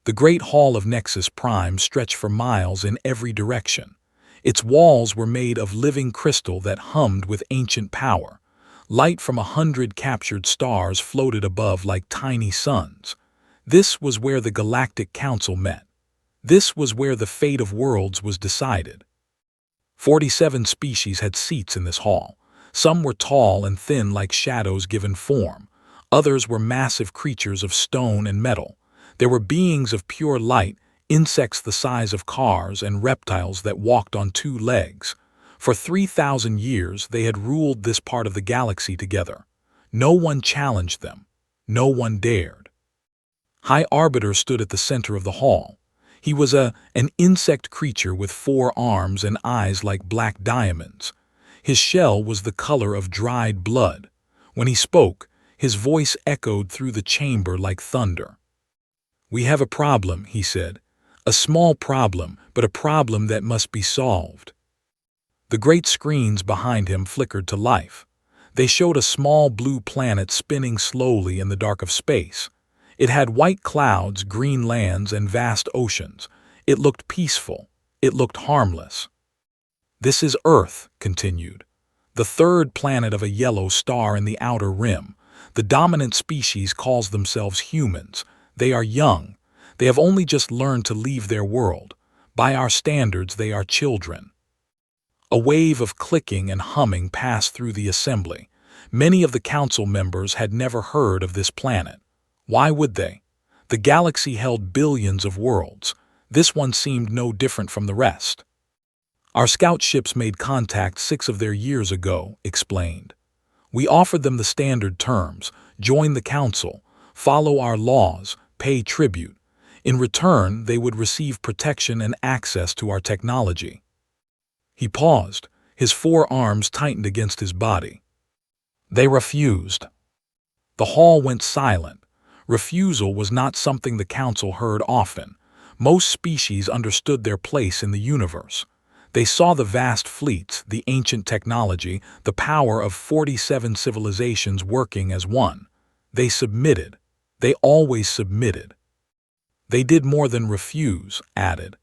The Great Hall of Nexus Prime stretched for miles in every direction. Its walls were made of living crystal that hummed with ancient power. Light from 100 captured stars floated above like tiny suns. This was where the Galactic Council met. This was where the fate of worlds was decided. 47 species had seats in this hall. Some were tall and thin like shadows given form. Others were massive creatures of stone and metal. There were beings of pure light, insects the size of cars, and reptiles that walked on 2 legs. For 3,000 years they had ruled this part of the galaxy together. No one challenged them. No one dared. High Arbiter stood at the center of the hall. He was an insect creature with 4 arms and eyes like black diamonds. His shell was the color of dried blood. When he spoke, his voice echoed through the chamber like thunder. "We have a problem," he said. "A small problem, but a problem that must be solved." The great screens behind him flickered to life. They showed a small blue planet spinning slowly in the dark of space. It had white clouds, green lands, and vast oceans. It looked peaceful. It looked harmless. "This is Earth," continued. "The 3rd planet of a yellow star in the outer rim. The dominant species calls themselves humans. They are young. They have only just learned to leave their world. By our standards, they are children." A wave of clicking and humming passed through the assembly. Many of the council members had never heard of this planet. Why would they? The galaxy held billions of worlds. This one seemed no different from the rest. "Our scout ships made contact 6 of their years ago," explained. "We offered them the standard terms: join the council, follow our laws, pay tribute. In return, they would receive protection and access to our technology." He paused. His 4 arms tightened against his body. They refused. The hall went silent. Refusal was not something the council heard often. Most species understood their place in the universe. They saw the vast fleets, the ancient technology, the power of 47 civilizations working as one. They submitted. They always submitted. "They did more than refuse," added.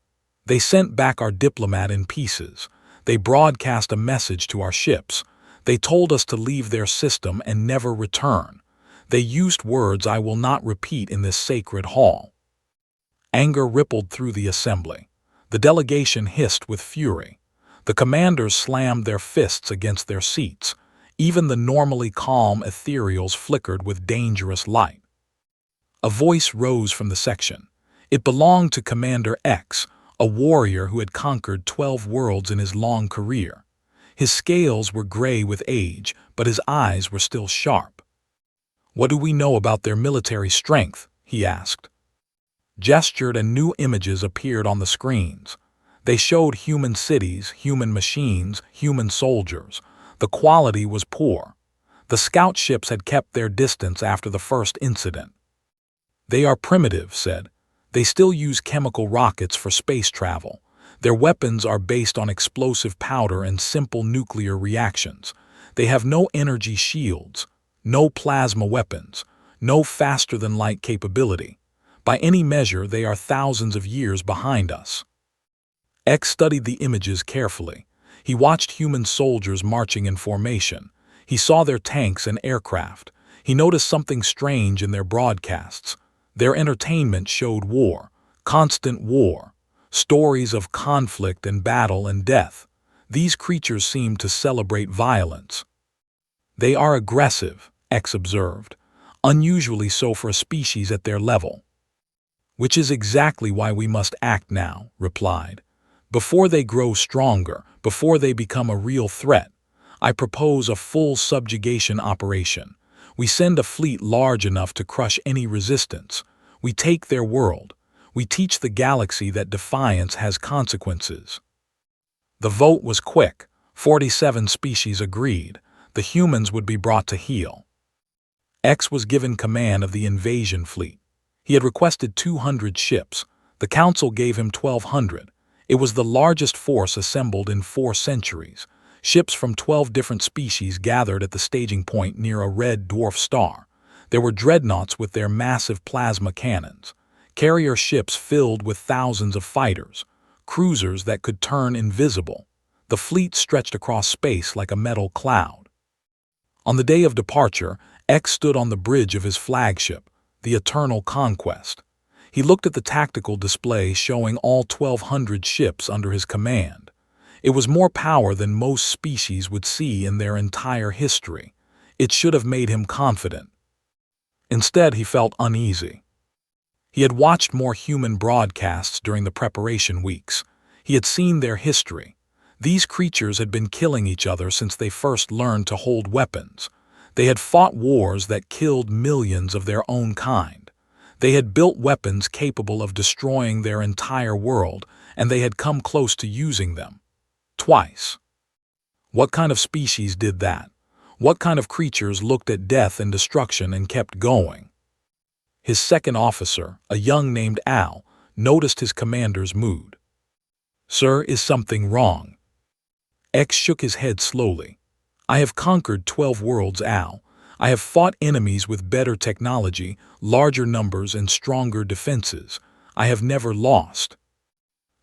"They sent back our diplomat in pieces. They broadcast a message to our ships. They told us to leave their system and never return. They used words I will not repeat in this sacred hall." Anger rippled through the assembly. The delegation hissed with fury. The commanders slammed their fists against their seats. Even the normally calm ethereals flickered with dangerous light. A voice rose from the section. It belonged to Commander X, a warrior who had conquered 12 worlds in his long career. His scales were gray with age, but his eyes were still sharp. "What do we know about their military strength?" he asked. Gestured and new images appeared on the screens. They showed human cities, human machines, human soldiers. The quality was poor. The scout ships had kept their distance after the first incident. "They are primitive," said. "They still use chemical rockets for space travel. Their weapons are based on explosive powder and simple nuclear reactions. They have no energy shields, no plasma weapons, no faster-than-light capability. By any measure, they are thousands of years behind us." X studied the images carefully. He watched human soldiers marching in formation. He saw their tanks and aircraft. He noticed something strange in their broadcasts. Their entertainment showed war, constant war, stories of conflict and battle and death. These creatures seemed to celebrate violence. "They are aggressive," X observed, "unusually so for a species at their level." "Which is exactly why we must act now," replied. "Before they grow stronger, before they become a real threat, I propose a full subjugation operation. We send a fleet large enough to crush any resistance. We take their world. We teach the galaxy that defiance has consequences." The vote was quick. 47 species agreed. The humans would be brought to heel. X was given command of the invasion fleet. He had requested 200 ships. The council gave him 1,200. It was the largest force assembled in 4 centuries. Ships from 12 different species gathered at the staging point near a red dwarf star. There were dreadnoughts with their massive plasma cannons. carrier ships filled with thousands of fighters, cruisers that could turn invisible. The fleet stretched across space like a metal cloud. On the day of departure, X stood on the bridge of his flagship, the Eternal Conquest. He looked at the tactical display showing all 1,200 ships under his command. It was more power than most species would see in their entire history. It should have made him confident. Instead, he felt uneasy. He had watched more human broadcasts during the preparation weeks. He had seen their history. These creatures had been killing each other since they first learned to hold weapons. They had fought wars that killed millions of their own kind. They had built weapons capable of destroying their entire world, and they had come close to using them. Twice. What kind of species did that? What kind of creatures looked at death and destruction and kept going? His second officer, a young named Al, noticed his commander's mood. "Sir, is something wrong?" X shook his head slowly. "I have conquered 12 worlds, Al. I have fought enemies with better technology, larger numbers, and stronger defenses. I have never lost."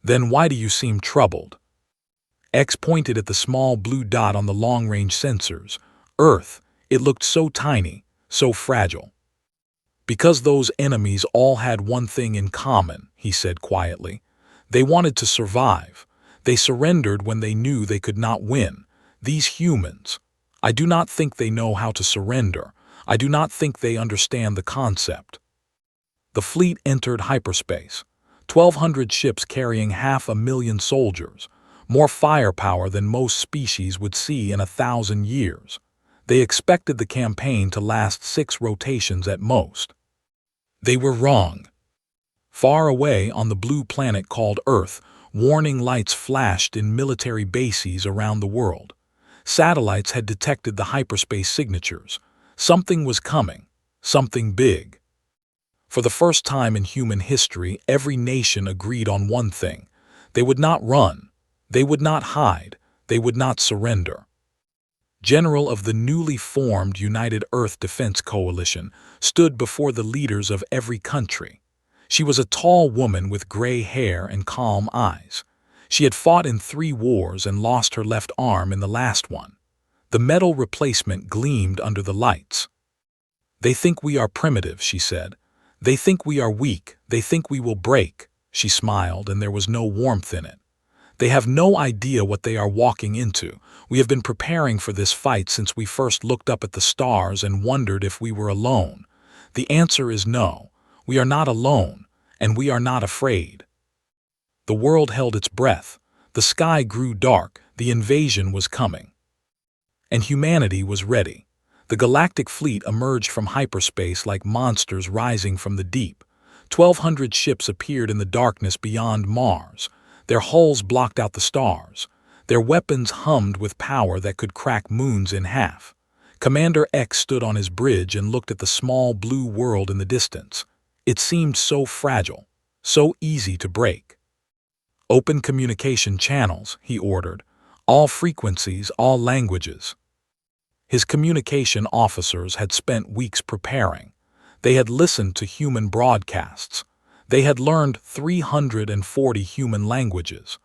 "Then why do you seem troubled?" X pointed at the small blue dot on the long-range sensors. Earth. It looked so tiny, so fragile. "Because those enemies all had one thing in common," he said quietly. "They wanted to survive. They surrendered when they knew they could not win. These humans. I do not think they know how to surrender. I do not think they understand the concept." The fleet entered hyperspace. 1,200 ships carrying 500,000 soldiers. More firepower than most species would see in 1,000 years. They expected the campaign to last 6 rotations at most. They were wrong. Far away on the blue planet called Earth, warning lights flashed in military bases around the world. Satellites had detected the hyperspace signatures. Something was coming, something big. For the first time in human history, every nation agreed on one thing. They would not run. They would not hide. They would not surrender. General of the newly formed United Earth Defense Coalition stood before the leaders of every country. She was a tall woman with gray hair and calm eyes. She had fought in 3 wars and lost her left arm in the last one. The metal replacement gleamed under the lights. "They think we are primitive," she said. "They think we are weak. They think we will break." She smiled, and there was no warmth in it. "They have no idea what they are walking into. We have been preparing for this fight since we first looked up at the stars and wondered if we were alone. The answer is no. We are not alone, and we are not afraid." The world held its breath. The sky grew dark. The invasion was coming. And humanity was ready. The galactic fleet emerged from hyperspace like monsters rising from the deep. 1,200 ships appeared in the darkness beyond Mars. Their hulls blocked out the stars. Their weapons hummed with power that could crack moons in half. Commander X stood on his bridge and looked at the small blue world in the distance. It seemed so fragile, so easy to break. "Open communication channels," he ordered. "All frequencies, all languages." His communication officers had spent weeks preparing. They had listened to human broadcasts. They had learned 340 human languages.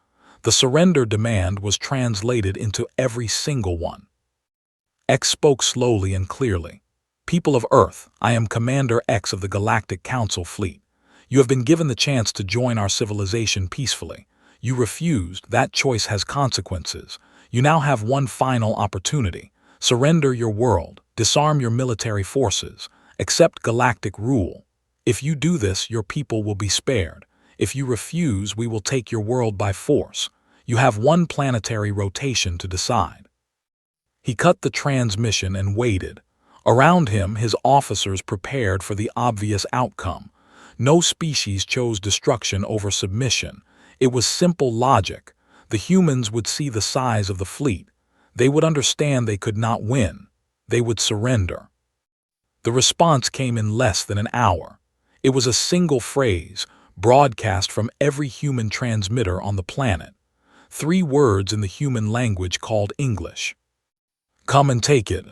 The surrender demand was translated into every single one. X spoke slowly and clearly. "People of Earth, I am Commander X of the Galactic Council Fleet. You have been given the chance to join our civilization peacefully. You refused. That choice has consequences. You now have one final opportunity. Surrender your world, disarm your military forces, accept galactic rule. If you do this, your people will be spared. If you refuse, we will take your world by force. You have one planetary rotation to decide." He cut the transmission and waited. Around him, his officers prepared for the obvious outcome. No species chose destruction over submission. It was simple logic. The humans would see the size of the fleet. They would understand they could not win. They would surrender. The response came in less than an hour. It was a single phrase, broadcast from every human transmitter on the planet. 3 words in the human language called English. "Come and take it."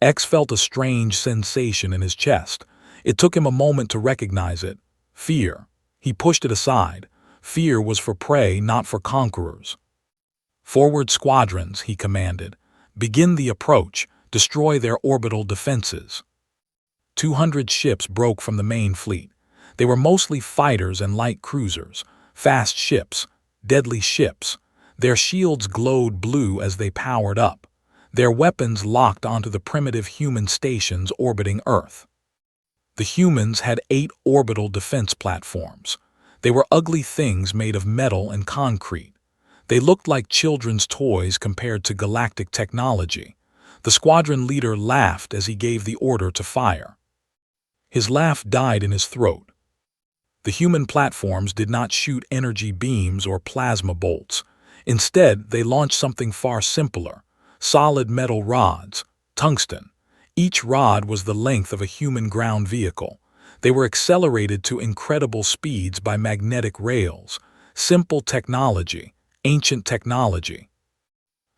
X felt a strange sensation in his chest. It took him a moment to recognize it. Fear. He pushed it aside. Fear was for prey, not for conquerors. Forward squadrons, he commanded. Begin the approach. Destroy their orbital defenses. 200 ships broke from the main fleet. They were mostly fighters and light cruisers, fast ships, deadly ships. Their shields glowed blue as they powered up. Their weapons locked onto the primitive human stations orbiting Earth. The humans had 8 orbital defense platforms. They were ugly things made of metal and concrete. They looked like children's toys compared to galactic technology. The squadron leader laughed as he gave the order to fire. His laugh died in his throat. The human platforms did not shoot energy beams or plasma bolts. Instead, they launched something far simpler: solid metal rods, tungsten. Each rod was the length of a human ground vehicle. They were accelerated to incredible speeds by magnetic rails. Simple technology, ancient technology.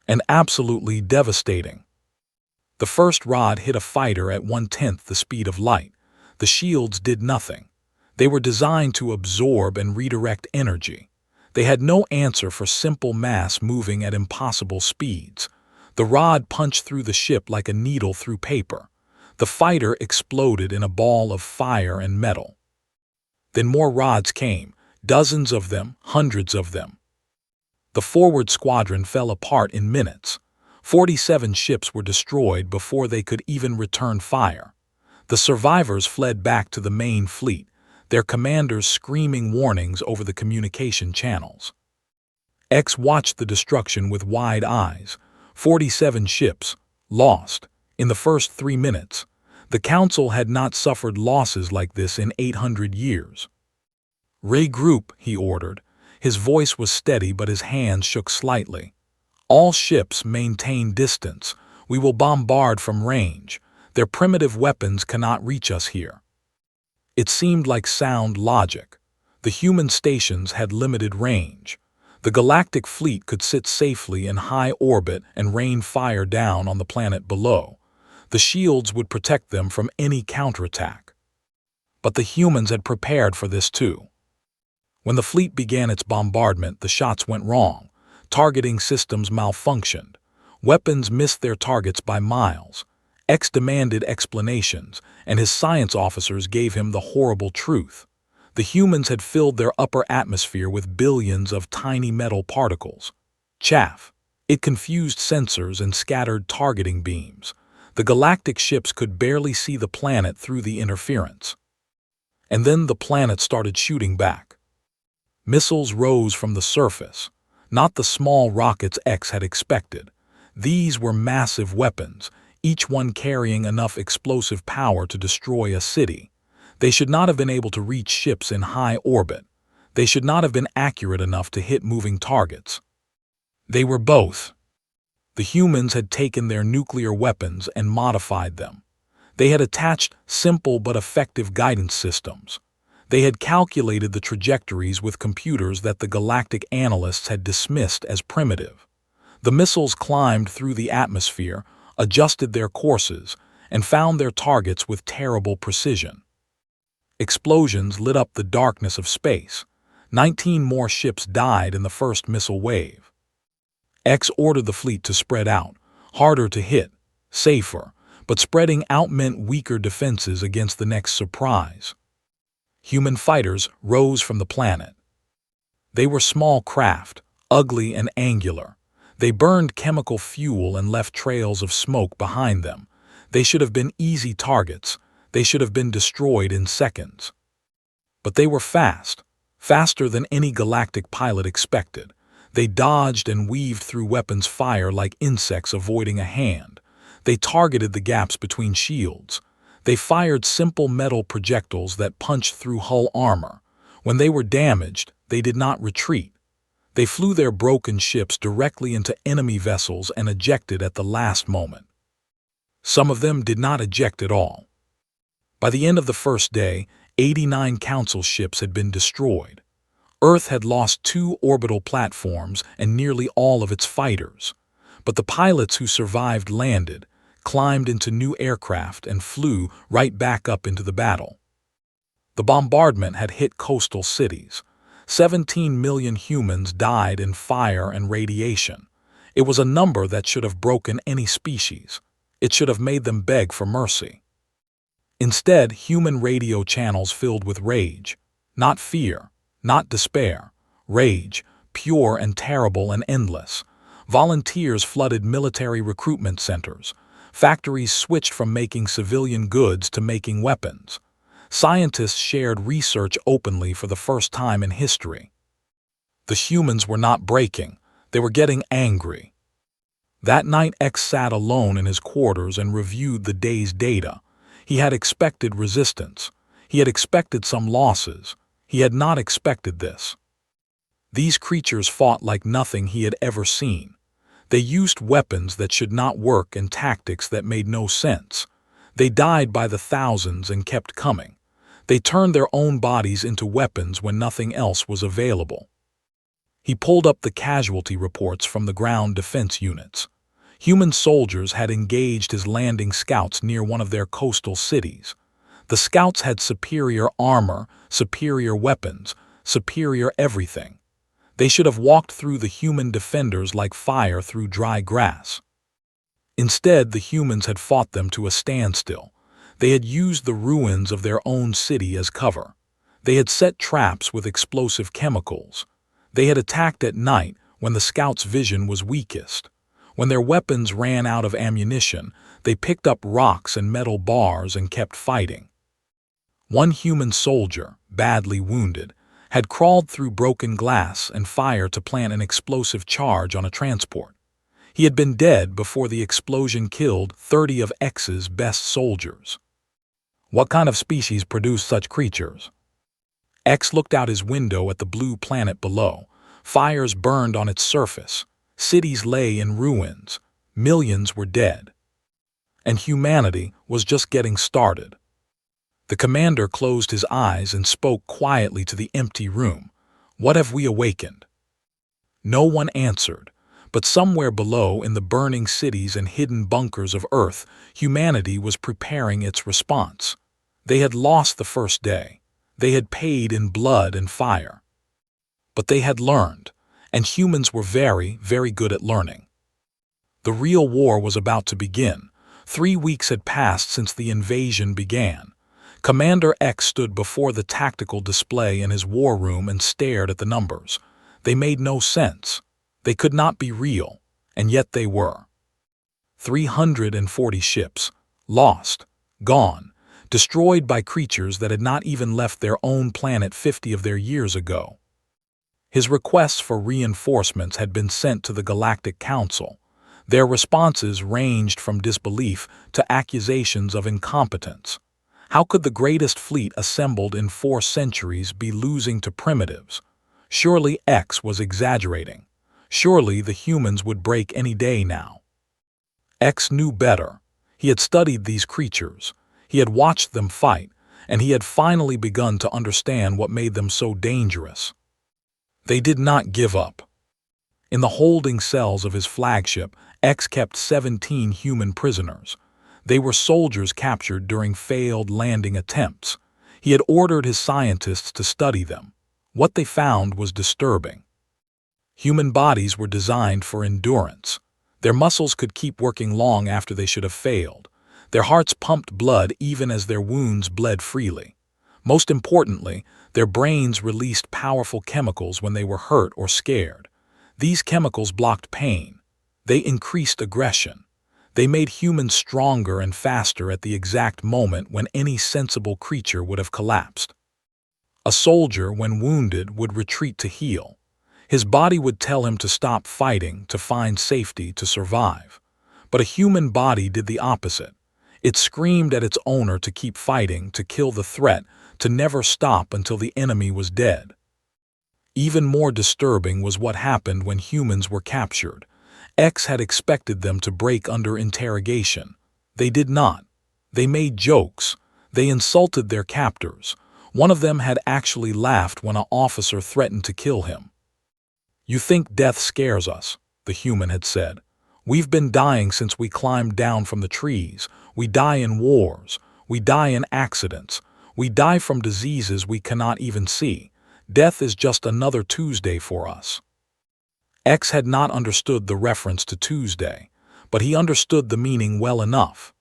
And absolutely devastating. The first rod hit a fighter at 1/10 the speed of light. The shields did nothing. They were designed to absorb and redirect energy. They had no answer for simple mass moving at impossible speeds. The rod punched through the ship like a needle through paper. The fighter exploded in a ball of fire and metal. Then more rods came, dozens of them, hundreds of them. The forward squadron fell apart in minutes. 47 ships were destroyed before they could even return fire. The survivors fled back to the main fleet, their commanders screaming warnings over the communication channels. X watched the destruction with wide eyes. 47 ships, lost, in the first 3 minutes. The Council had not suffered losses like this in 800 years. "Regroup," he ordered. His voice was steady, but his hands shook slightly. "All ships maintain distance. We will bombard from range. Their primitive weapons cannot reach us here." It seemed like sound logic. The human stations had limited range. The galactic fleet could sit safely in high orbit and rain fire down on the planet below. The shields would protect them from any counterattack. But the humans had prepared for this too. When the fleet began its bombardment, the shots went wrong. Targeting systems malfunctioned. Weapons missed their targets by miles. X demanded explanations, and his science officers gave him the horrible truth. The humans had filled their upper atmosphere with billions of tiny metal particles. Chaff. It confused sensors and scattered targeting beams. The galactic ships could barely see the planet through the interference. And then the planet started shooting back. Missiles rose from the surface, not the small rockets X had expected. These were massive weapons, each one carrying enough explosive power to destroy a city. They should not have been able to reach ships in high orbit. They should not have been accurate enough to hit moving targets. They were both. The humans had taken their nuclear weapons and modified them. They had attached simple but effective guidance systems. They had calculated the trajectories with computers that the galactic analysts had dismissed as primitive. The missiles climbed through the atmosphere, adjusted their courses, and found their targets with terrible precision. Explosions lit up the darkness of space. 19 more ships died in the first missile wave. X ordered the fleet to spread out, harder to hit, safer, but spreading out meant weaker defenses against the next surprise. Human fighters rose from the planet. They were small craft, ugly and angular. They burned chemical fuel and left trails of smoke behind them. They should have been easy targets. They should have been destroyed in seconds. But they were fast, faster than any galactic pilot expected. They dodged and weaved through weapons fire like insects avoiding a hand. They targeted the gaps between shields. They fired simple metal projectiles that punched through hull armor. When they were damaged, they did not retreat. They flew their broken ships directly into enemy vessels and ejected at the last moment. Some of them did not eject at all. By the end of the first day, 89 Council ships had been destroyed. Earth had lost 2 orbital platforms and nearly all of its fighters. But the pilots who survived landed, climbed into new aircraft, and flew right back up into the battle. The bombardment had hit coastal cities. 17 million humans died in fire and radiation. It was a number that should have broken any species. It should have made them beg for mercy. Instead, human radio channels filled with rage. Not fear, not despair. Rage, pure and terrible and endless. Volunteers flooded military recruitment centers. Factories switched from making civilian goods to making weapons. Scientists shared research openly for the first time in history. The humans were not breaking. They were getting angry. That night, X sat alone in his quarters and reviewed the day's data. He had expected resistance. He had expected some losses. He had not expected this. These creatures fought like nothing he had ever seen. They used weapons that should not work and tactics that made no sense. They died by the thousands and kept coming. They turned their own bodies into weapons when nothing else was available. He pulled up the casualty reports from the ground defense units. Human soldiers had engaged his landing scouts near one of their coastal cities. The scouts had superior armor, superior weapons, superior everything. They should have walked through the human defenders like fire through dry grass. Instead, the humans had fought them to a standstill. They had used the ruins of their own city as cover. They had set traps with explosive chemicals. They had attacked at night when the scouts' vision was weakest. When their weapons ran out of ammunition, they picked up rocks and metal bars and kept fighting. One human soldier, badly wounded, had crawled through broken glass and fire to plant an explosive charge on a transport. He had been dead before the explosion killed 30 of X's best soldiers. What kind of species produced such creatures? X looked out his window at the blue planet below. Fires burned on its surface. Cities lay in ruins. Millions were dead. And humanity was just getting started. The commander closed his eyes and spoke quietly to the empty room. What have we awakened? No one answered, but somewhere below in the burning cities and hidden bunkers of Earth, humanity was preparing its response. They had lost the first day. They had paid in blood and fire. But they had learned, and humans were very, very good at learning. The real war was about to begin. 3 weeks had passed since the invasion began. Commander X stood before the tactical display in his war room and stared at the numbers. They made no sense. They could not be real, and yet they were. 340 ships, lost, gone, destroyed by creatures that had not even left their own planet 50 of their years ago. His requests for reinforcements had been sent to the Galactic Council. Their responses ranged from disbelief to accusations of incompetence. How could the greatest fleet assembled in 4 centuries be losing to primitives? Surely X was exaggerating. Surely the humans would break any day now. X knew better. He had studied these creatures. He had watched them fight, and he had finally begun to understand what made them so dangerous. They did not give up. In the holding cells of his flagship, X kept 17 human prisoners. They were soldiers captured during failed landing attempts. He had ordered his scientists to study them. What they found was disturbing. Human bodies were designed for endurance. Their muscles could keep working long after they should have failed. Their hearts pumped blood even as their wounds bled freely. Most importantly, their brains released powerful chemicals when they were hurt or scared. These chemicals blocked pain. They increased aggression. They made humans stronger and faster at the exact moment when any sensible creature would have collapsed. A soldier, when wounded, would retreat to heal. His body would tell him to stop fighting, to find safety, to survive. But a human body did the opposite. It screamed at its owner to keep fighting, to kill the threat, to never stop until the enemy was dead. Even more disturbing was what happened when humans were captured. X had expected them to break under interrogation. They did not. They made jokes. They insulted their captors. One of them had actually laughed when an officer threatened to kill him. "You think death scares us," the human had said. "We've been dying since we climbed down from the trees. We die in wars. We die in accidents. We die from diseases we cannot even see. Death is just another Tuesday for us." X had not understood the reference to Tuesday, but he understood the meaning well enough.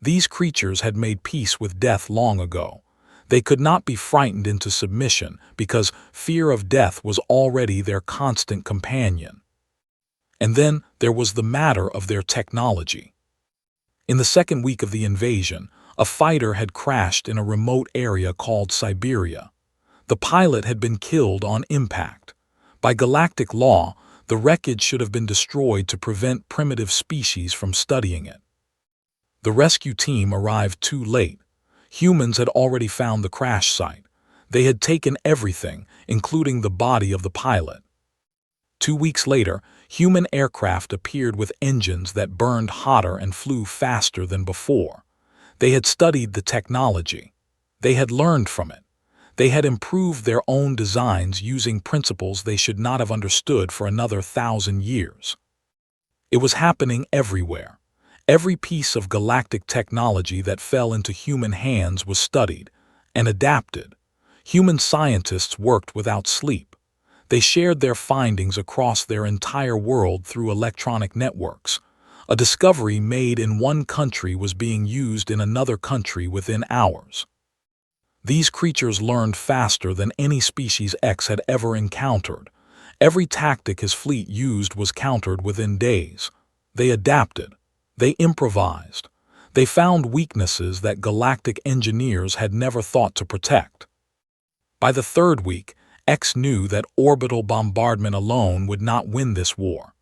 These creatures had made peace with death long ago. They could not be frightened into submission because fear of death was already their constant companion. And then there was the matter of their technology. In the second week of the invasion, a fighter had crashed in a remote area called Siberia. The pilot had been killed on impact. By galactic law, the wreckage should have been destroyed to prevent primitive species from studying it. The rescue team arrived too late. Humans had already found the crash site. They had taken everything, including the body of the pilot. 2 weeks later, human aircraft appeared with engines that burned hotter and flew faster than before. They had studied the technology. They had learned from it. They had improved their own designs using principles they should not have understood for another 1,000 years. It was happening everywhere. Every piece of galactic technology that fell into human hands was studied and adapted. Human scientists worked without sleep. They shared their findings across their entire world through electronic networks. A discovery made in one country was being used in another country within hours. These creatures learned faster than any species X had ever encountered. Every tactic his fleet used was countered within days. They adapted. They improvised. They found weaknesses that galactic engineers had never thought to protect. By the third week, X knew that orbital bombardment alone would not win this war.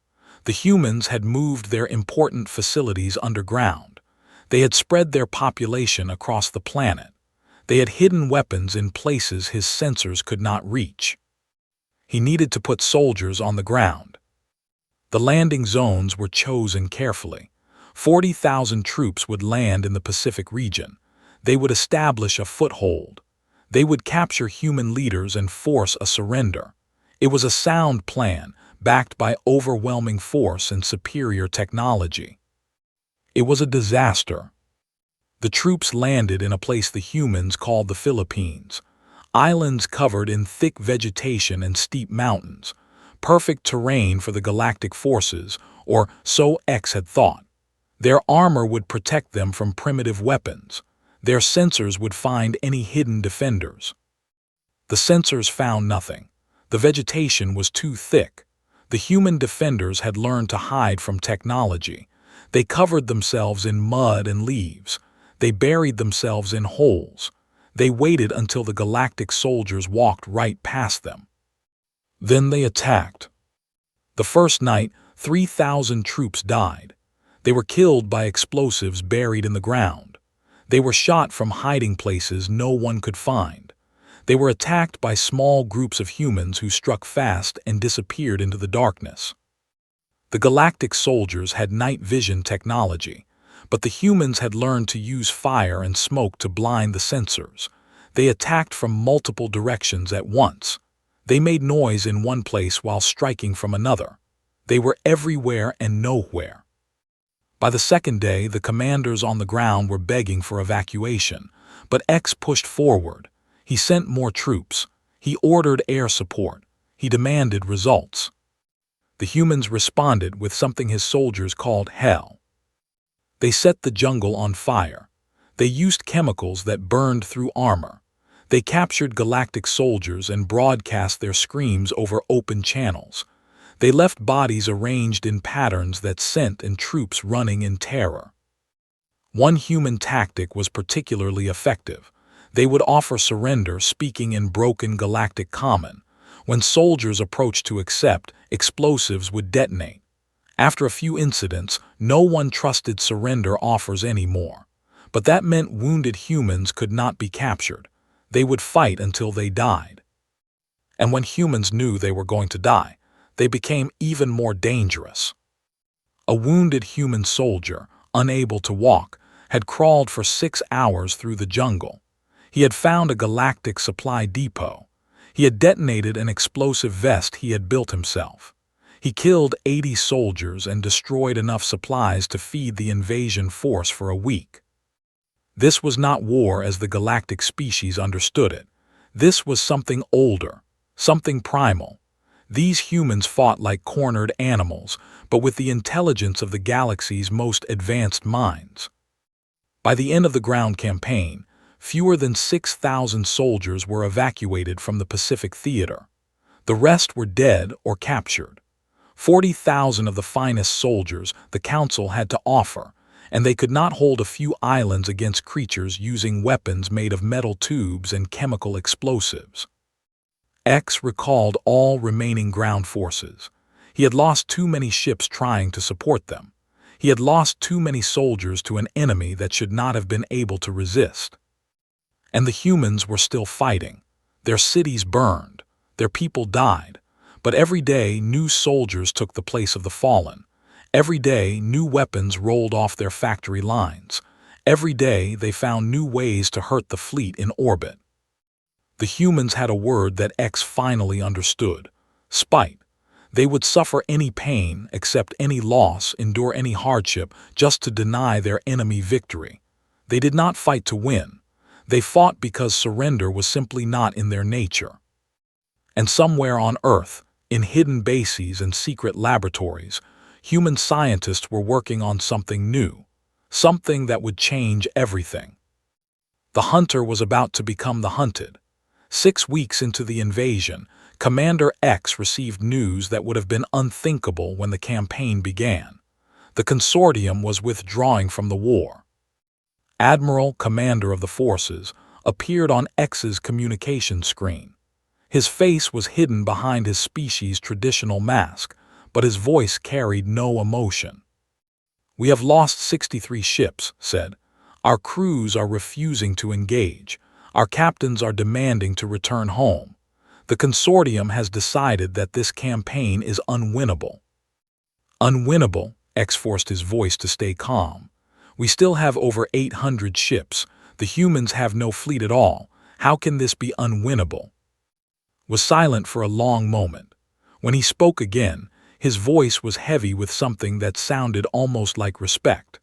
The humans had moved their important facilities underground. They had spread their population across the planet. They had hidden weapons in places his sensors could not reach. He needed to put soldiers on the ground. The landing zones were chosen carefully. 40,000 troops would land in the Pacific region. They would establish a foothold. They would capture human leaders and force a surrender. It was a sound plan, backed by overwhelming force and superior technology. It was a disaster. The troops landed in a place the humans called the Philippines. Islands covered in thick vegetation and steep mountains. Perfect terrain for the galactic forces, or so X had thought. Their armor would protect them from primitive weapons. Their sensors would find any hidden defenders. The sensors found nothing. The vegetation was too thick. The human defenders had learned to hide from technology. They covered themselves in mud and leaves. They buried themselves in holes. They waited until the galactic soldiers walked right past them. Then they attacked. The first night, 3,000 troops died. They were killed by explosives buried in the ground. They were shot from hiding places no one could find. They were attacked by small groups of humans who struck fast and disappeared into the darkness. The galactic soldiers had night vision technology, but the humans had learned to use fire and smoke to blind the sensors. They attacked from multiple directions at once. They made noise in one place while striking from another. They were everywhere and nowhere. By the second day, the commanders on the ground were begging for evacuation, but X pushed forward. He sent more troops. He ordered air support. He demanded results. The humans responded with something his soldiers called hell. They set the jungle on fire. They used chemicals that burned through armor. They captured galactic soldiers and broadcast their screams over open channels. They left bodies arranged in patterns that sent and troops running in terror. One human tactic was particularly effective. They would offer surrender, speaking in broken galactic common. When soldiers approached to accept, explosives would detonate. After a few incidents, no one trusted surrender offers anymore. But that meant wounded humans could not be captured. They would fight until they died. And when humans knew they were going to die, they became even more dangerous. A wounded human soldier, unable to walk, had crawled for 6 hours through the jungle. He had found a galactic supply depot. He had detonated an explosive vest he had built himself. He killed 80 soldiers and destroyed enough supplies to feed the invasion force for a week. This was not war as the galactic species understood it. This was something older, something primal. These humans fought like cornered animals, but with the intelligence of the galaxy's most advanced minds. By the end of the ground campaign, fewer than 6,000 soldiers were evacuated from the Pacific Theater. The rest were dead or captured. 40,000 of the finest soldiers the Council had to offer, and they could not hold a few islands against creatures using weapons made of metal tubes and chemical explosives. X recalled all remaining ground forces. He had lost too many ships trying to support them. He had lost too many soldiers to an enemy that should not have been able to resist. And the humans were still fighting. Their cities burned. Their people died. But every day, new soldiers took the place of the fallen. Every day, new weapons rolled off their factory lines. Every day, they found new ways to hurt the fleet in orbit. The humans had a word that X finally understood: spite. They would suffer any pain, accept any loss, endure any hardship, just to deny their enemy victory. They did not fight to win. They fought because surrender was simply not in their nature. And somewhere on Earth, in hidden bases and secret laboratories, human scientists were working on something new, something that would change everything. The hunter was about to become the hunted. 6 weeks into the invasion, Commander X received news that would have been unthinkable when the campaign began. The consortium was withdrawing from the war. Admiral, commander of the forces, appeared on X's communication screen. His face was hidden behind his species' traditional mask, but his voice carried no emotion. "We have lost 63 ships," said. "Our crews are refusing to engage. Our captains are demanding to return home. The consortium has decided that this campaign is unwinnable." "Unwinnable?" X forced his voice to stay calm. "We still have over 800 ships. The humans have no fleet at all. How can this be unwinnable?" Was silent for a long moment. When he spoke again, his voice was heavy with something that sounded almost like respect.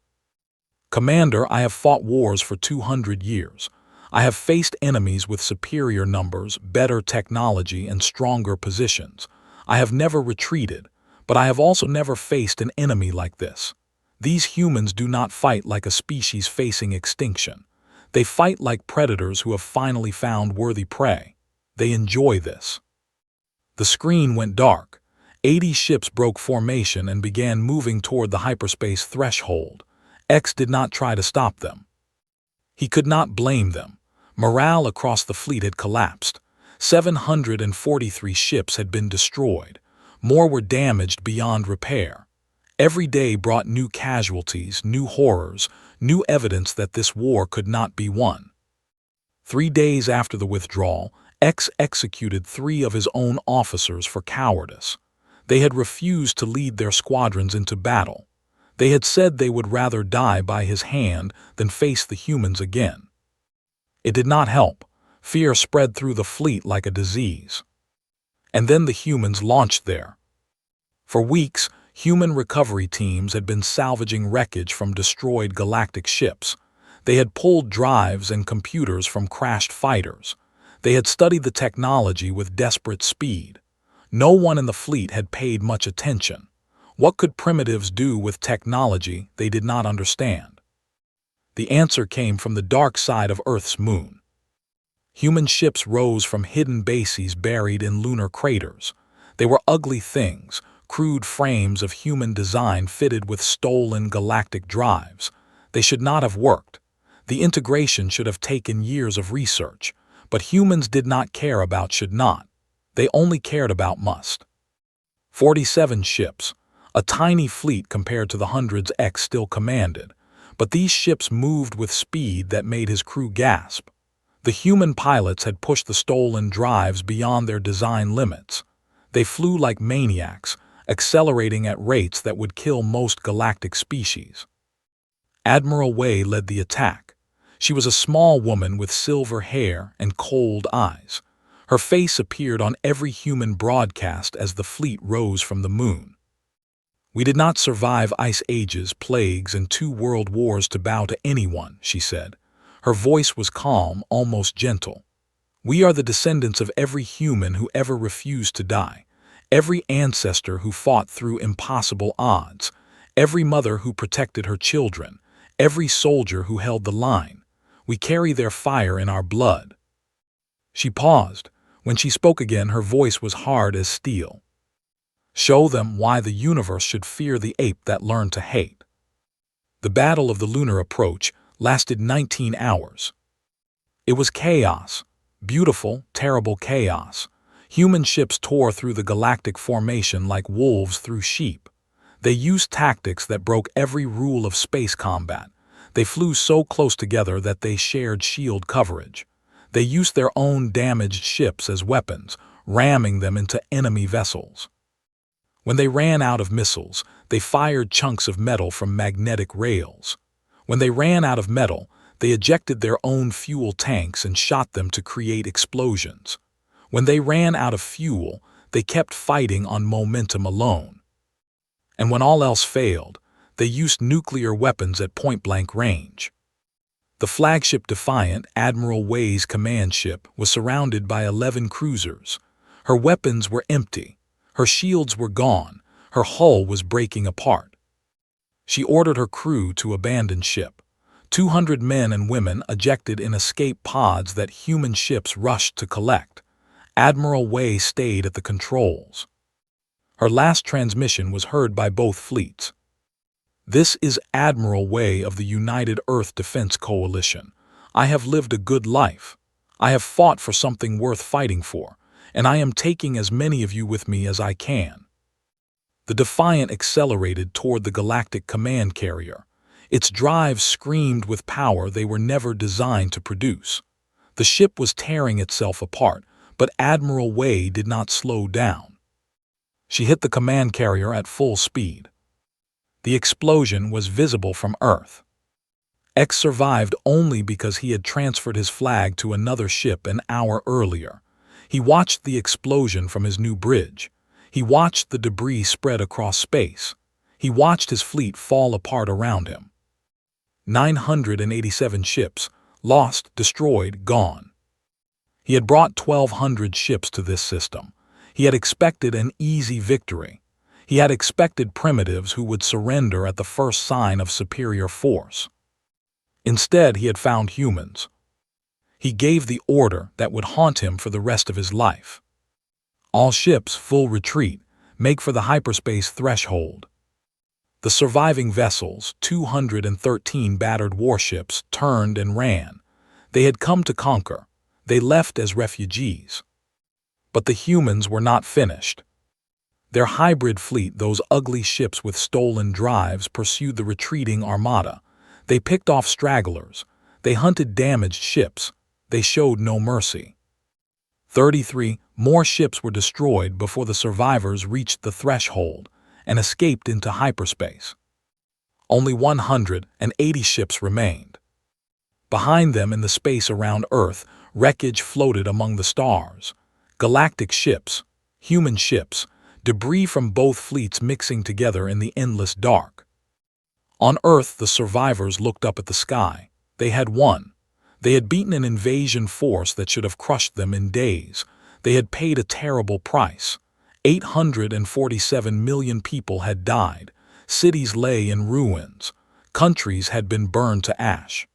"Commander, I have fought wars for 200 years. I have faced enemies with superior numbers, better technology, and stronger positions. I have never retreated, but I have also never faced an enemy like this. These humans do not fight like a species facing extinction. They fight like predators who have finally found worthy prey. They enjoy this." The screen went dark. 80 ships broke formation and began moving toward the hyperspace threshold. X did not try to stop them. He could not blame them. Morale across the fleet had collapsed. 743 ships had been destroyed. More were damaged beyond repair. Every day brought new casualties, new horrors, new evidence that this war could not be won. 3 days after the withdrawal, X executed 3 of his own officers for cowardice. They had refused to lead their squadrons into battle. They had said they would rather die by his hand than face the humans again. It did not help. Fear spread through the fleet like a disease. And then the humans launched there. For weeks, human recovery teams had been salvaging wreckage from destroyed galactic ships. They had pulled drives and computers from crashed fighters. They had studied the technology with desperate speed. No one in the fleet had paid much attention. What could primitives do with technology they did not understand? The answer came from the dark side of Earth's moon. Human ships rose from hidden bases buried in lunar craters. They were ugly things, crude frames of human design fitted with stolen galactic drives. They should not have worked. The integration should have taken years of research. But humans did not care about should not. They only cared about must. 47 ships, a tiny fleet compared to the hundreds X still commanded. But these ships moved with speed that made his crew gasp. The human pilots had pushed the stolen drives beyond their design limits. They flew like maniacs, accelerating at rates that would kill most galactic species. Admiral Wei led the attack. She was a small woman with silver hair and cold eyes. Her face appeared on every human broadcast as the fleet rose from the moon. "We did not survive ice ages, plagues, and 2 world wars to bow to anyone," she said. Her voice was calm, almost gentle. "We are the descendants of every human who ever refused to die, every ancestor who fought through impossible odds, every mother who protected her children, every soldier who held the line. We carry their fire in our blood." She paused. When she spoke again, her voice was hard as steel. "Show them why the universe should fear the ape that learned to hate." The Battle of the Lunar Approach lasted 19 hours. It was chaos. Beautiful, terrible chaos. Human ships tore through the galactic formation like wolves through sheep. They used tactics that broke every rule of space combat. They flew so close together that they shared shield coverage. They used their own damaged ships as weapons, ramming them into enemy vessels. When they ran out of missiles, they fired chunks of metal from magnetic rails. When they ran out of metal, they ejected their own fuel tanks and shot them to create explosions. When they ran out of fuel, they kept fighting on momentum alone. And when all else failed, they used nuclear weapons at point-blank range. The flagship Defiant, Admiral Wei's command ship, was surrounded by 11 cruisers. Her weapons were empty. Her shields were gone. Her hull was breaking apart. She ordered her crew to abandon ship. 200 men and women ejected in escape pods that human ships rushed to collect. Admiral Wei stayed at the controls. Her last transmission was heard by both fleets. "This is Admiral Wei of the United Earth Defense Coalition. I have lived a good life. I have fought for something worth fighting for, and I am taking as many of you with me as I can." The Defiant accelerated toward the Galactic Command Carrier. Its drive screamed with power they were never designed to produce. The ship was tearing itself apart, but Admiral Wei did not slow down. She hit the command carrier at full speed. The explosion was visible from Earth. X survived only because he had transferred his flag to another ship an hour earlier. He watched the explosion from his new bridge. He watched the debris spread across space. He watched his fleet fall apart around him. 987 ships, lost, destroyed, gone. He had brought 1,200 ships to this system. He had expected an easy victory. He had expected primitives who would surrender at the first sign of superior force. Instead, he had found humans. He gave the order that would haunt him for the rest of his life. "All ships, full retreat. Make for the hyperspace threshold." The surviving vessels, 213 battered warships, turned and ran. They had come to conquer. They left as refugees. But the humans were not finished. Their hybrid fleet, those ugly ships with stolen drives, pursued the retreating armada. They picked off stragglers. They hunted damaged ships. They showed no mercy. 33 more ships were destroyed before the survivors reached the threshold and escaped into hyperspace. Only 180 ships remained. Behind them, in the space around Earth, wreckage floated among the stars. Galactic ships, human ships, debris from both fleets mixing together in the endless dark. On Earth, the survivors looked up at the sky. They had won. They had beaten an invasion force that should have crushed them in days. They had paid a terrible price. 847 million people had died. Cities lay in ruins. Countries had been burned to ash.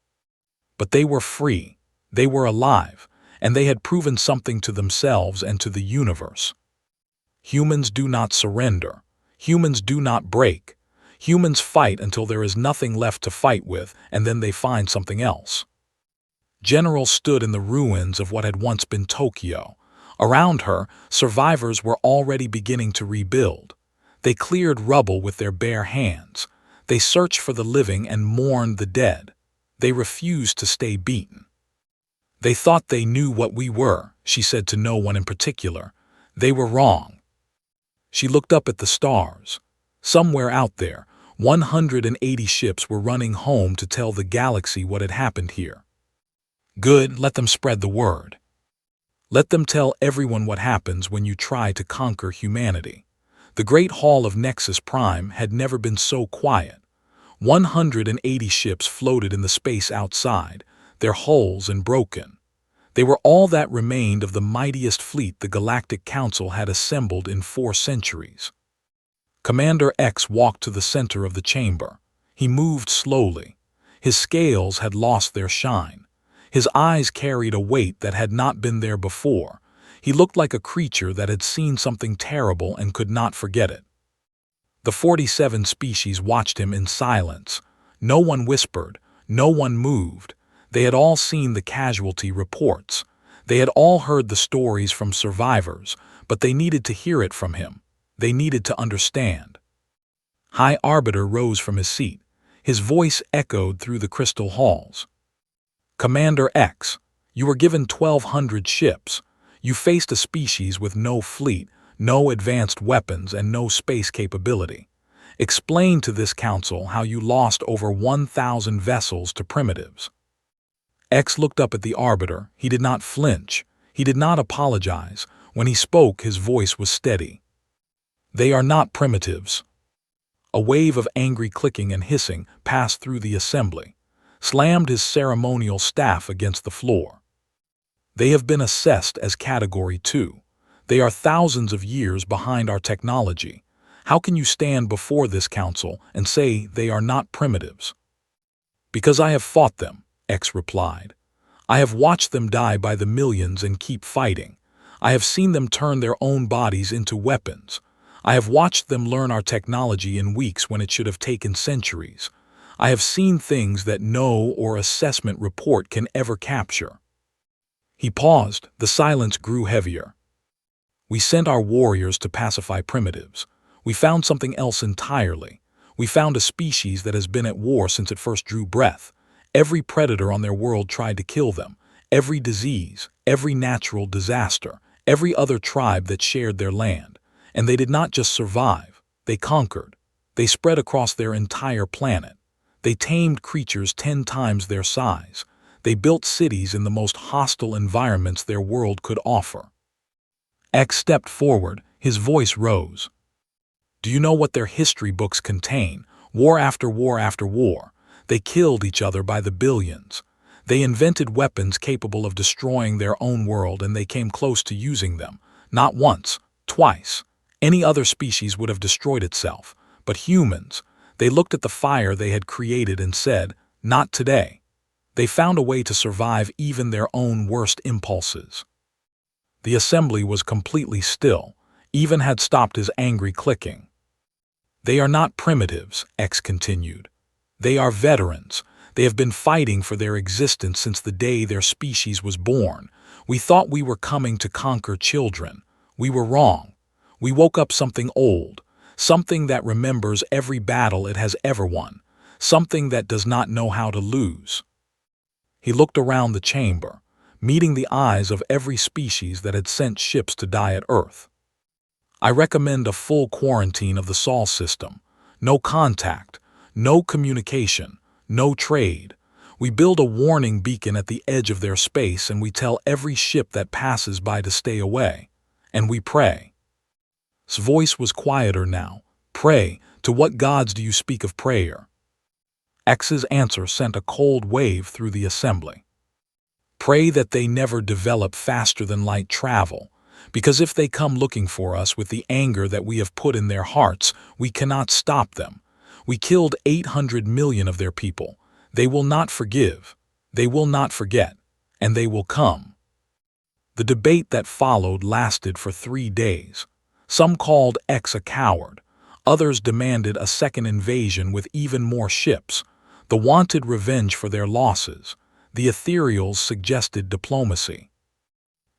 But they were free. They were alive, and they had proven something to themselves and to the universe. Humans do not surrender. Humans do not break. Humans fight until there is nothing left to fight with, and then they find something else. General stood in the ruins of what had once been Tokyo. Around her, survivors were already beginning to rebuild. They cleared rubble with their bare hands. They searched for the living and mourned the dead. They refused to stay beaten. "They thought they knew what we were," she said to no one in particular. "They were wrong." She looked up at the stars. Somewhere out there, 180 ships were running home to tell the galaxy what had happened here. Good, let them spread the word. Let them tell everyone what happens when you try to conquer humanity. The Great Hall of Nexus Prime had never been so quiet. 180 ships floated in the space outside. their hulls and broken. They were all that remained of the mightiest fleet the Galactic Council had assembled in 4 centuries. Commander X walked to the center of the chamber. He moved slowly. His scales had lost their shine. His eyes carried a weight that had not been there before. He looked like a creature that had seen something terrible and could not forget it. The 47 species watched him in silence. No one whispered. No one moved. They had all seen the casualty reports. They had all heard the stories from survivors, but they needed to hear it from him. They needed to understand. High Arbiter rose from his seat. His voice echoed through the crystal halls. Commander X, you were given 1,200 ships. You faced a species with no fleet, no advanced weapons, and no space capability. Explain to this council how you lost over 1,000 vessels to primitives. X looked up at the Arbiter. He did not flinch. He did not apologize. When he spoke, his voice was steady. They are not primitives. A wave of angry clicking and hissing passed through the assembly, slammed his ceremonial staff against the floor. They have been assessed as Category 2. They are thousands of years behind our technology. How can you stand before this council and say they are not primitives? Because I have fought them, X replied. I have watched them die by the millions and keep fighting. I have seen them turn their own bodies into weapons. I have watched them learn our technology in weeks when it should have taken centuries. I have seen things that no or assessment report can ever capture. He paused. The silence grew heavier. We sent our warriors to pacify primitives. We found something else entirely. We found a species that has been at war since it first drew breath. Every predator on their world tried to kill them. Every disease, every natural disaster, every other tribe that shared their land. And they did not just survive. They conquered. They spread across their entire planet. They tamed creatures 10 times their size. They built cities in the most hostile environments their world could offer. X stepped forward. His voice rose. Do you know what their history books contain? War after war after war. They killed each other by the billions. They invented weapons capable of destroying their own world, and they came close to using them. Not once, twice. Any other species would have destroyed itself. But humans, they looked at the fire they had created and said, not today. They found a way to survive even their own worst impulses. The assembly was completely still. Even had stopped his angry clicking. They are not primitives, X continued. They are veterans. They have been fighting for their existence since the day their species was born. We thought we were coming to conquer children. We were wrong. We woke up something old, something that remembers every battle it has ever won, something that does not know how to lose. He looked around the chamber, meeting the eyes of every species that had sent ships to die at Earth. I recommend a full quarantine of the Sol system. No contact, no communication, no trade. We build a warning beacon at the edge of their space, and we tell every ship that passes by to stay away. And we pray. His voice was quieter now. Pray. To what gods do you speak of prayer? X's answer sent a cold wave through the assembly. Pray that they never develop faster than light travel, because if they come looking for us with the anger that we have put in their hearts, we cannot stop them. We killed 800 million of their people. They will not forgive. They will not forget. And they will come. The debate that followed lasted for 3 days. Some called X a coward. Others demanded a second invasion with even more ships. The wanted revenge for their losses. The ethereals suggested diplomacy.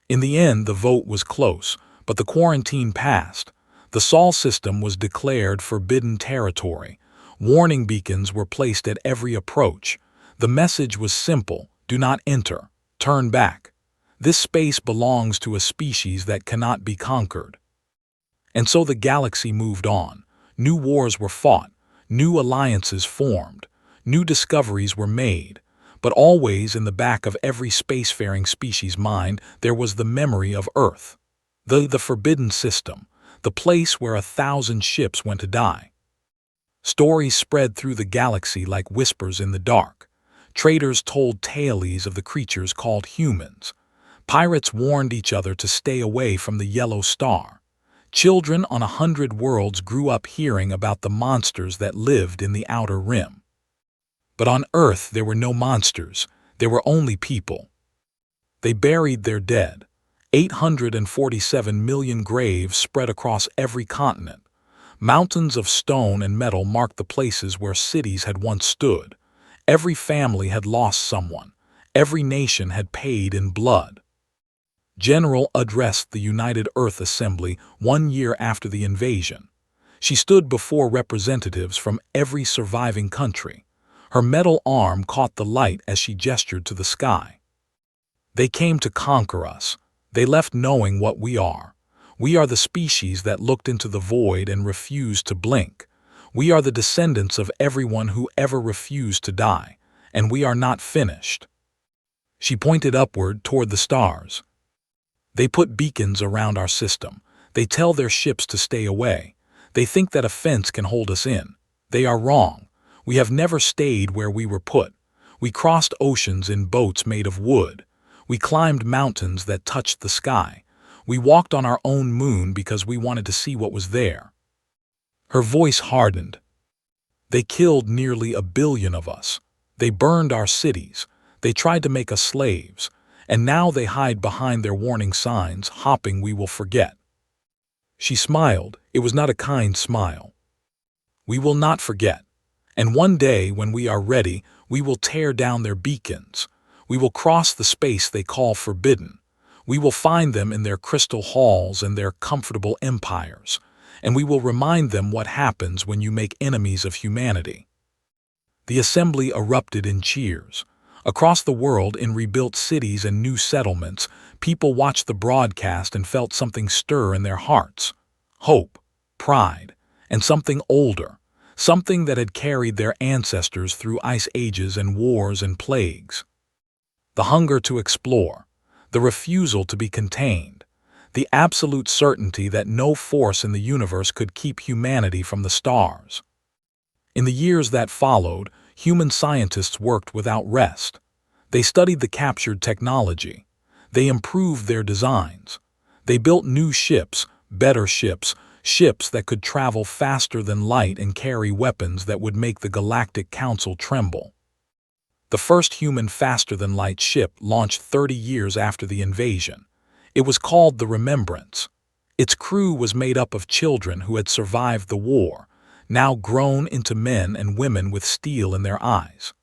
In the end, the vote was close, but the quarantine passed. The Sol system was declared forbidden territory. Warning beacons were placed at every approach. The message was simple: do not enter. Turn back. This space belongs to a species that cannot be conquered. And so the galaxy moved on. New wars were fought. New alliances formed. New discoveries were made. But always in the back of every spacefaring species' mind, there was the memory of Earth. The forbidden system. The place where 1,000 ships went to die. Stories spread through the galaxy like whispers in the dark. Traders told tales of the creatures called humans. Pirates warned each other to stay away from the yellow star. Children on 100 worlds grew up hearing about the monsters that lived in the outer rim. But on Earth there were no monsters, there were only people. They buried their dead. 847 million graves spread across every continent. Mountains of stone and metal marked the places where cities had once stood. Every family had lost someone. Every nation had paid in blood. General addressed the United Earth Assembly 1 year after the invasion. She stood before representatives from every surviving country. Her metal arm caught the light as she gestured to the sky. They came to conquer us. They left knowing what we are. We are the species that looked into the void and refused to blink. We are the descendants of everyone who ever refused to die, and we are not finished. She pointed upward toward the stars. They put beacons around our system. They tell their ships to stay away. They think that a fence can hold us in. They are wrong. We have never stayed where we were put. We crossed oceans in boats made of wood. We climbed mountains that touched the sky. We walked on our own moon because we wanted to see what was there. Her voice hardened. They killed nearly 1 billion of us. They burned our cities. They tried to make us slaves. And now they hide behind their warning signs, hoping we will forget. She smiled. It was not a kind smile. We will not forget. And one day, when we are ready, we will tear down their beacons. We will cross the space they call forbidden. We will find them in their crystal halls and their comfortable empires. And we will remind them what happens when you make enemies of humanity. The assembly erupted in cheers. Across the world, in rebuilt cities and new settlements, people watched the broadcast and felt something stir in their hearts. Hope, pride, and something older. Something that had carried their ancestors through ice ages and wars and plagues. The hunger to explore, the refusal to be contained, the absolute certainty that no force in the universe could keep humanity from the stars. In the years that followed, human scientists worked without rest. They studied the captured technology. They improved their designs. They built new ships, better ships, ships that could travel faster than light and carry weapons that would make the Galactic Council tremble. The first human faster-than-light ship launched 30 years after the invasion. It was called the Remembrance. Its crew was made up of children who had survived the war, now grown into men and women with steel in their eyes.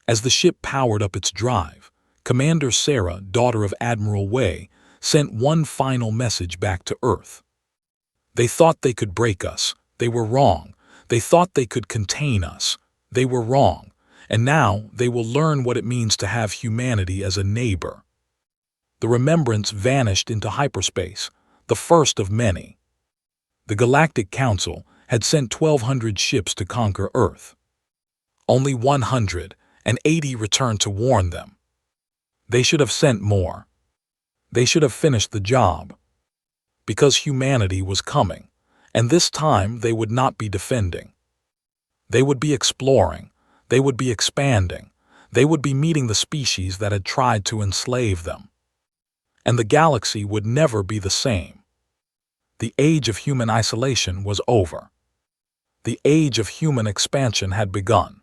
As the ship powered up its drive, Commander Sarah, daughter of Admiral Wei, sent one final message back to Earth. They thought they could break us. They were wrong. They thought they could contain us. They were wrong. And now they will learn what it means to have humanity as a neighbor. The Remembrance vanished into hyperspace, the first of many. The Galactic Council had sent 1,200 ships to conquer Earth. Only 180 returned to warn them. They should have sent more. They should have finished the job. Because humanity was coming, and this time they would not be defending. They would be exploring. They would be expanding. They would be meeting the species that had tried to enslave them. And the galaxy would never be the same. The age of human isolation was over. The age of human expansion had begun.